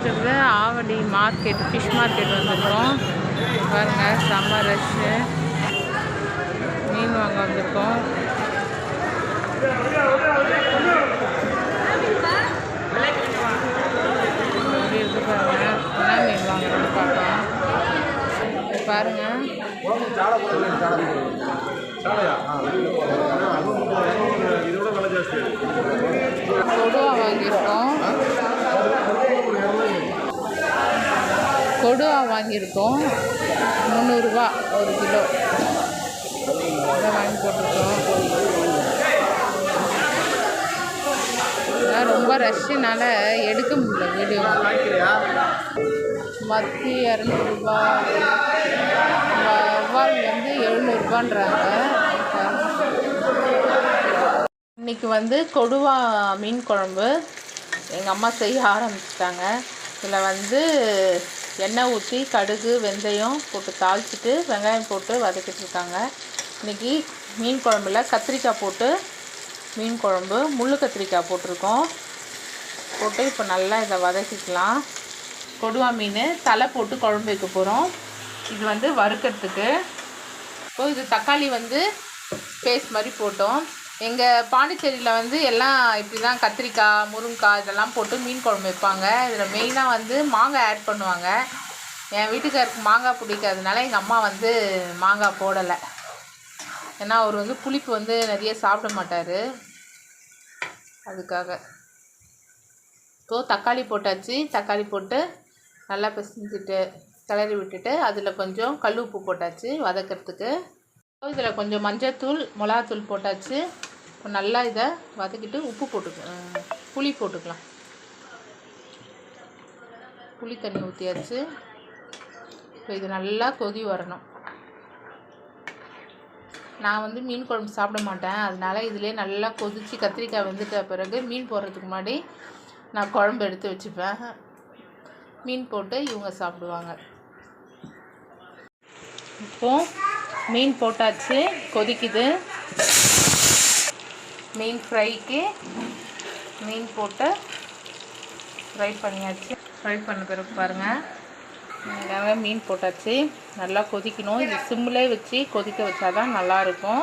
இருக்கிறது Avadi market, fish market வந்திருக்கோம். பாருங்கள், செம்ம ரஷ்ஷு. மீன் வாங்க வந்திருக்கோம். எப்படி இருக்கு பாருங்க, என்ன மீன் வாங்குறோன்னு பார்க்கலாம். பாருங்க, கொடுவா வாங்கியிருக்கோம். கொடுவா வாங்கியிருக்கோம் 300 ரூபா 1 கிலோ. இதை வாங்கி போட்டிருக்கோம். ரொம்ப ரஷ்ஷுனால எடுக்க முடியல வீடியோ. மத்தி 200 ரூபா, வவ்வால் வந்து 700 ரூபான்றாங்க. இன்றைக்கி வந்து கொடுவா மீன் குழம்பு எங்கள் அம்மா செய்ய ஆரம்பிச்சிட்டாங்க. இதில் வந்து எண்ணெய் ஊற்றி கடுகு வெந்தயம் போட்டு தாளிச்சிட்டு வெங்காயம் போட்டு வதக்கிட்டுருக்காங்க. இன்றைக்கி மீன் குழம்புல கத்திரிக்காய் போட்டு மீன் குழம்பு, முள்ளு கத்திரிக்காய் போட்டிருக்கோம். போட்டு இப்போ நல்லா இதை வதக்கிக்கலாம். கொடுவா மீன் தலை போட்டு குழம்பு வைக்க போகிறோம். இது வந்து வறுக்கிறதுக்கு. இப்போ இது தக்காளி வந்து பேஸ்ட் மாதிரி போட்டோம். எங்கள் பாண்டிச்சேரியில் வந்து எல்லாம் இப்படி தான் கத்திரிக்காய், முருங்கைக்காய் இதெல்லாம் போட்டு மீன் குழம்பு வைப்பாங்க. இதில் மெயினாக வந்து மாங்காய் ஆட் பண்ணுவாங்க. என் வீட்டுக்காருக்கு மாங்காய் பிடிக்காதனால எங்கள் அம்மா வந்து மாங்காய் போடலை. ஏன்னா அவர் வந்து புளிப்பு வந்து நிறைய சாப்பிட மாட்டார், அதுக்காக. இப்போது தக்காளி போட்டாச்சு. தக்காளி போட்டு நல்லா பிசைஞ்சிட்டு கிளறி விட்டுட்டு அதில் கொஞ்சம் கல் உப்பு போட்டாச்சு வதக்கிறதுக்கு. இதில் கொஞ்சம் மஞ்சள்தூள், மிளகாத்தூள் போட்டாச்சு. இப்போ நல்லா இதை வதக்கிட்டு உப்பு புளி போட்டுக்கலாம். புளி தண்ணி ஊற்றியாச்சு. இப்போ இது நல்லா கொதி வரணும். நான் வந்து மீன் குழம்பு சாப்பிட மாட்டேன், அதனால இதிலே நல்லா கொதித்து கத்திரிக்காய் வெந்துட்ட பிறகு மீன் போடுறதுக்கு முன்னாடி நான் குழம்பு எடுத்து வச்சுப்பேன். மீன் போட்டு இவங்க சாப்பிடுவாங்க. இப்போது மீன் போட்டாச்சு, கொதிக்குது. மீன் ஃப்ரைக்கு மீன் போட்டு ஃப்ரை பண்ணியாச்சு. ஃப்ரை பண்ண பிறகு பாருங்கள், மீன் போட்டாச்சு. நல்லா கொதிக்கணும். இது சிம்மிலே வச்சு கொதிக்க வச்சா தான் நல்லாயிருக்கும்.